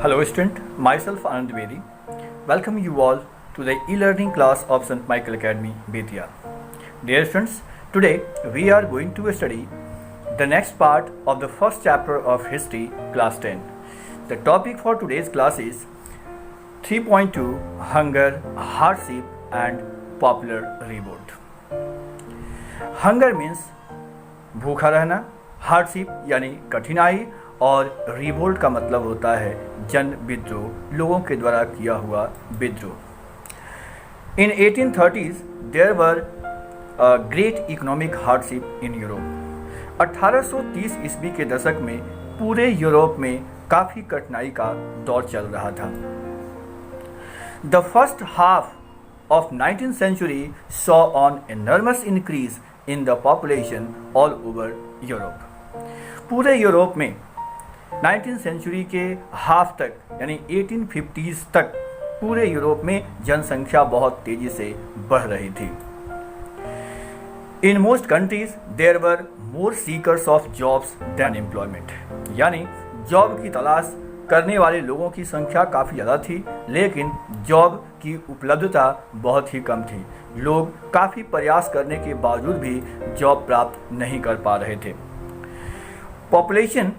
Hello student, myself Anand Dwivedi. Welcome you all to the e-learning class of St. Michael Academy, Bettiah. Dear students, today we are going to study the next part of the first chapter of History, class 10. The topic for today's class is 3.2 Hunger, Hardship and Popular Revolt. Hunger means भूखा रहना, hardship यानी कठिनाई और revolt का मतलब होता है जन विद्रोह, लोगों के द्वारा किया हुआ विद्रोह। In 1830s there were great economic hardship in Europe. 1830 ईस्वी के दशक में पूरे यूरोप में काफ़ी कठिनाई का दौर चल रहा था। The first half of 19th century saw an enormous increase in the population all over Europe. पूरे यूरोप में 19th सेंचुरी के हाफ तक यानी 1850s तक पूरे यूरोप में जनसंख्या बहुत तेजी से बढ़ रही थी। In most countries there were more seekers of jobs than employment, यानी जॉब की तलाश करने वाले लोगों की संख्या काफ़ी ज़्यादा थी, लेकिन जॉब की उपलब्धता बहुत ही कम थी। लोग काफ़ी प्रयास करने के बावजूद भी जॉब प्राप्त नहीं कर पा रहे थे। Population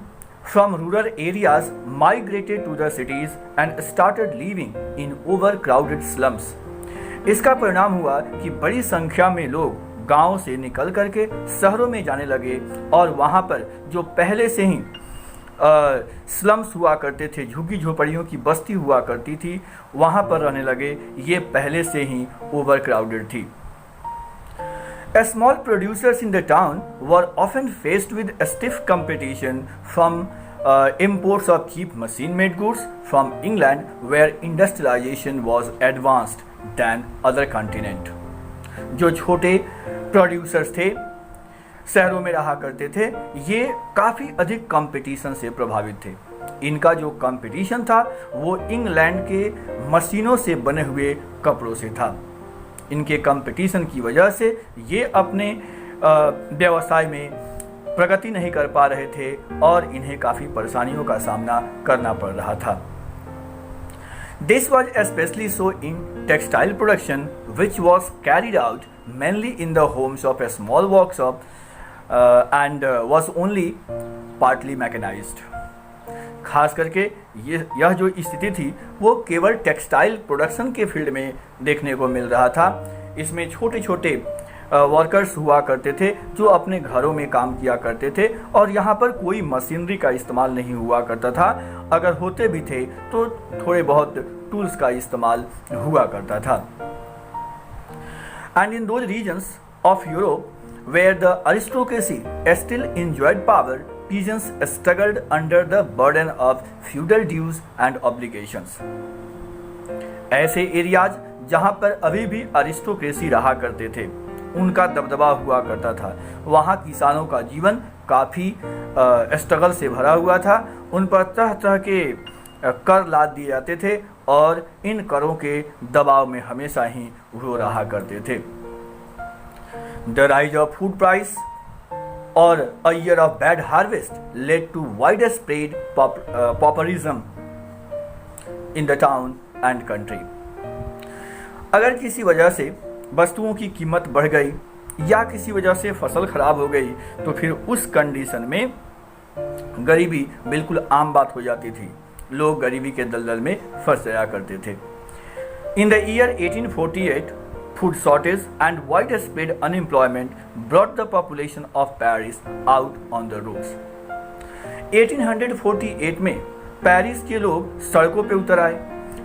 from rural areas migrated to the cities and started living in overcrowded slums. इसका परिणाम हुआ कि बड़ी संख्या में लोग गांव से निकल करके शहरों में जाने लगे और वहां पर जो पहले से ही स्लम्स हुआ करते थे, झुग्गी झोपड़ियों की बस्ती हुआ करती थी, वहाँ पर रहने लगे। ये पहले से ही ओवरक्राउडेड थी। Small producers in the town were often faced with a stiff competition from imports of cheap machine-made goods from England, where industrialization was advanced than other continent. जो छोटे प्रोड्यूसर्स थे, शहरों में रहा करते थे, ये काफ़ी अधिक कंपटीशन से प्रभावित थे। इनका जो कंपटीशन था वो इंग्लैंड के मशीनों से बने हुए कपड़ों से था। इनके कंपटीशन की वजह से ये अपने व्यवसाय में प्रगति नहीं कर पा रहे थे और इन्हें काफ़ी परेशानियों का सामना करना पड़ रहा था। This was especially so in textile production, which was carried out mainly in the homes of a small workshop and was only partly mechanized. खास करके यह जो स्थिति थी वो केवल टेक्सटाइल प्रोडक्शन के फील्ड में देखने को मिल रहा था। इसमें छोटे छोटे वर्कर्स हुआ करते थे जो अपने घरों में काम किया करते थे और यहाँ पर कोई मशीनरी का इस्तेमाल नहीं हुआ करता था। अगर होते भी थे तो थोड़े बहुत टूल्स का इस्तेमाल हुआ करता था। And in those regions of Europe where the aristocracy still enjoyed power, peasants struggled under the burden of feudal dues and obligations. ऐसे एरियाज जहाँ पर अभी भी अरिस्टोक्रेसी रहा करते थे, उनका दबदबा हुआ करता था, वहाँ किसानों का जीवन काफ़ी स्ट्रगल से भरा हुआ था। उन पर तरह तरह के कर लाद दिए जाते थे और इन करों के दबाव में हमेशा ही वो रहा करते थे। The rise of food price or a year of bad harvest led to widespread pauperism in the town and country. अगर किसी वजह से वस्तुओं की कीमत बढ़ गई या किसी वजह से फसल खराब हो गई तो फिर उस कंडीशन में गरीबी बिल्कुल आम बात हो जाती थी। लोग गरीबी के दलदल में फंस जाया करते थे। In the year 1848, food shortage and widespread unemployment brought the population of Paris out on the roads. 1848 में पेरिस के लोग सड़कों पे उतर आए।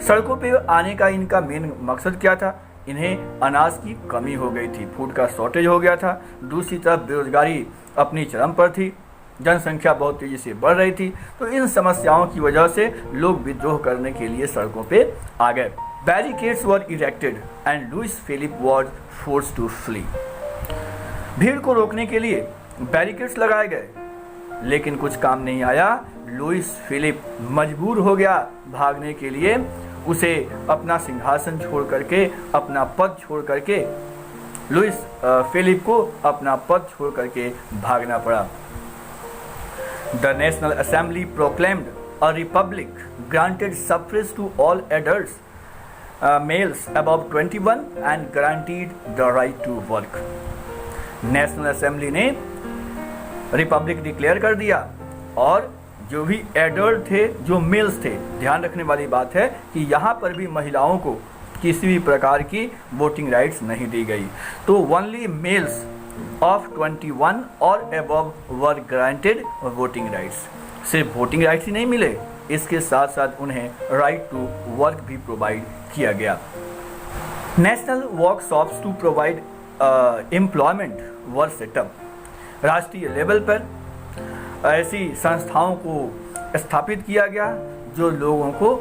सड़कों पे आने का इनका मेन मकसद क्या था? इन्हें अनाज की कमी हो गई थी, फूड का शॉर्टेज हो गया था। दूसरी तरफ बेरोजगारी अपनी चरम पर थी, जनसंख्या बहुत तेजी से बढ़ रही थी। तो इन समस्याओं की वजह से लोग विद्रोह करने के लिए सड़कों पे आ गए। Barricades were erected and Louis Philippe was forced to flee. भीड़ को रोकने के लिए बैरिकेड्स लगाए गए, लेकिन कुछ काम नहीं आया। लुइस फिलिप मजबूर हो गया भागने के लिए। उसे अपना सिंहासन छोड़ करके, अपना पद छोड़ करके, लुइस फिलिप को अपना पद छोड़ करके भागना पड़ा। The National Assembly proclaimed a republic granted suffrage to all adults, males above 21 and guaranteed the right to work. National assembly ने रिपब्लिक डिक्लेयर कर दिया और जो भी एडल्ट थे, जो मेल्स थे, ध्यान रखने वाली बात है कि यहाँ पर भी महिलाओं को किसी भी प्रकार की वोटिंग राइट्स नहीं दी गई। तो ओनली मेल्स ऑफ 21 और above were granted voting rights. सिर्फ वोटिंग राइट्स ही नहीं मिले, इसके साथ साथ उन्हें राइट टू वर्क भी प्रोवाइड किया गया। National workshops to provide employment were set up. राष्ट्रीय लेवल पर ऐसी संस्थाओं को स्थापित किया गया जो लोगों को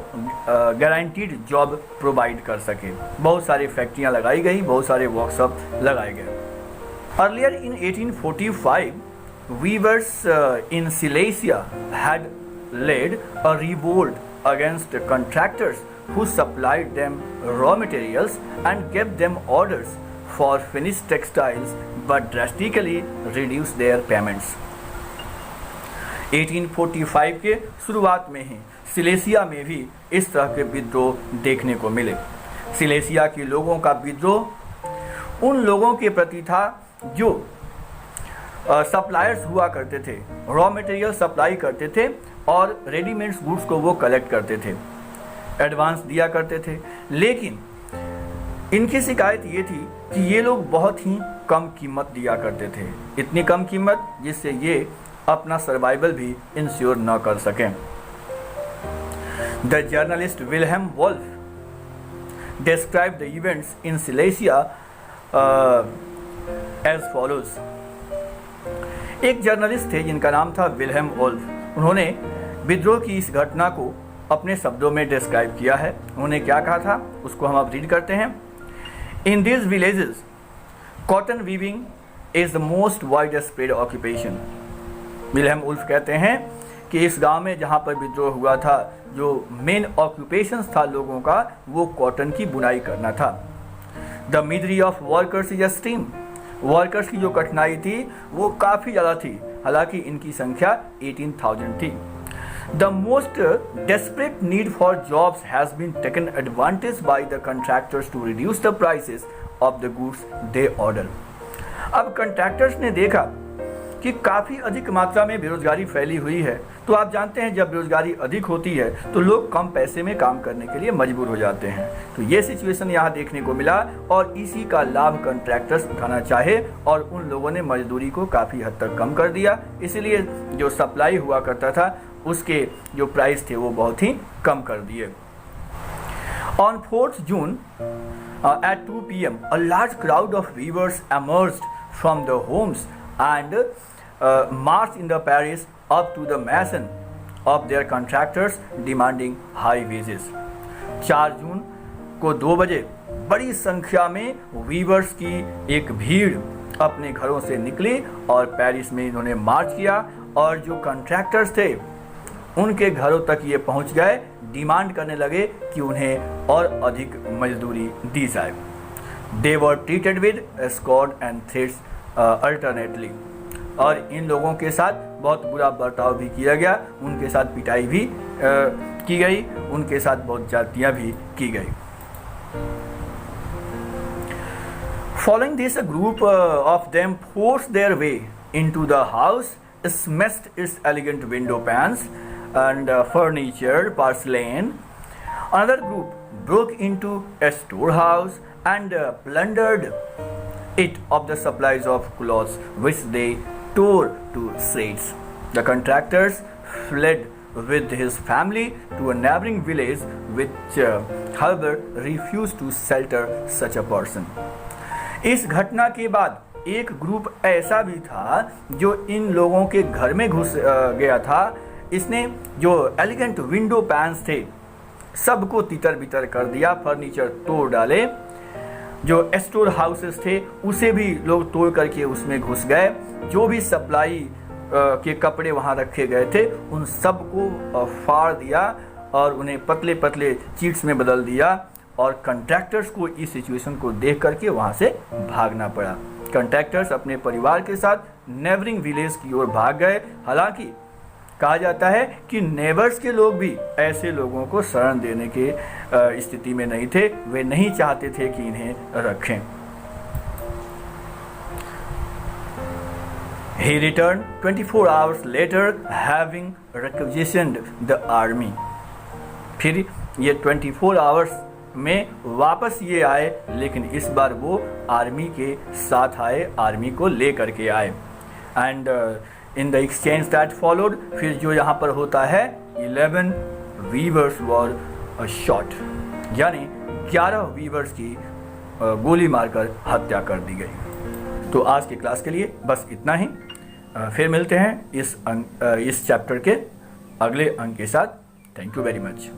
गारंटीड जॉब प्रोवाइड कर सके। बहुत सारी फैक्ट्रियां लगाई गई, बहुत सारे वर्कशॉप लगाए गए। Earlier in 1845 weavers in Silesia had led a revolt against contractors who supplied them raw materials and gave them orders for finished textiles but drastically reduced their payments. 1845 के शुरुआत में ही सिलेसिया में भी इस तरह के विद्रोह देखने को मिले। सिलेसिया के लोगों का विद्रोह उन लोगों के प्रति था जो सप्लायर्स हुआ करते थे, रॉ मटेरियल सप्लाई करते थे और रेडीमेड्स गुड्स को वो कलेक्ट करते थे, एडवांस दिया करते थे। लेकिन इनकी शिकायत ये थी कि ये लोग बहुत ही कम कीमत दिया करते थे, इतनी कम कीमत जिससे ये अपना सर्वाइवल भी इंश्योर न कर सकें। The journalist Wilhelm Wolff described the events in Silesia as follows. एक जर्नलिस्ट थे जिनका नाम था विल्हेम वोल्फ। उन्होंने विद्रोह की इस घटना को अपने शब्दों में डिस्क्राइब किया है। उन्होंने क्या कहा था उसको हम अब रीड करते हैं। In these villages cotton weaving is the most wide spread occupation. Wilhelm Wolff कहते हैं कि इस गांव में जहां पर विद्रोह हुआ था, जो मेन ऑक्यूपेशंस था लोगों का, वो कॉटन की बुनाई करना था। The misery of workers is extreme. Workers की जो कठिनाई थी वो काफ़ी ज़्यादा थी, हालांकि इनकी संख्या 18,000 थी। The most desperate need for jobs has been taken advantage by the contractors to reduce the prices of the goods they order. अब कंट्रैक्टर्स ने देखा कि काफ़ी अधिक मात्रा में बेरोजगारी फैली हुई है, तो आप जानते हैं जब बेरोजगारी अधिक होती है तो लोग कम पैसे में काम करने के लिए मजबूर हो जाते हैं। तो ये सिचुएशन यहाँ देखने को मिला और इसी का लाभ कंट्रैक्टर्स उठाना चाहे और उन लोगों ने मजदूरी को काफ़ी हद तक कम कर दिया। इसलिए जो सप्लाई हुआ करता था उसके जो प्राइस थे वो बहुत ही कम कर दिए। On 4th June at 2 PM a large crowd of weavers emerged from the homes and marched in the Paris up to the mansion of their contractors demanding high wages. 4 जून को 2 बजे बड़ी संख्या में वीवर्स की एक भीड़ अपने घरों से निकली और पेरिस में इन्होंने मार्च किया और जो कॉन्ट्रैक्टर्स थे उनके घरों तक ये पहुंच गए, डिमांड करने लगे कि उन्हें और अधिक मजदूरी दी जाए। They were treated with escort and threats alternately. और इन लोगों के साथ बहुत बुरा बर्ताव भी किया गया, उनके साथ पिटाई भी की गई, उनके साथ बहुत जातियाँ भी की गई। Following this, a group of them forced their way into the house, smashed its elegant window panes and furniture, porcelain. Another group broke into a storehouse and plundered it of the supplies of clothes which they tore to shreds. The contractors fled with his family to a neighboring village which however refused to shelter such a person. इस घटना के बाद एक group ऐसा भी था जो इन लोगों के घर में घुस गया था। इसने जो एलिगेंट विंडो पैन्स थे सबको तितर बितर कर दिया, फर्नीचर तोड़ डाले, जो स्टोर हाउसेस थे उसे भी लोग तोड़ करके उसमें घुस गए, जो भी सप्लाई के कपड़े वहाँ रखे गए थे उन सबको फाड़ दिया और उन्हें पतले पतले चीट्स में बदल दिया और कंट्रैक्टर्स को इस सिचुएशन को देख करके वहाँ से भागना पड़ा। कंट्रैक्टर्स अपने परिवार के साथ नेबरिंग विलेज की ओर भाग गए। हालांकि कहा जाता है कि नेबर्स के लोग भी ऐसे लोगों को शरण देने के स्थिति में नहीं थे, वे नहीं चाहते थे कि इन्हें रखें। He returned 24 hours later having requisitioned the army. फिर ये 24 आवर्स में वापस ये आए, लेकिन इस बार वो आर्मी के साथ आए, आर्मी को ले करके आए। And in the exchange that followed, फिर जो यहाँ पर होता है 11 वीवर्स वर शॉट, यानी 11 वीवर्स की गोली मारकर हत्या कर दी गई। तो आज की क्लास के लिए बस इतना ही। फिर मिलते हैं इस चैप्टर के अगले अंक के साथ। Thank you very much.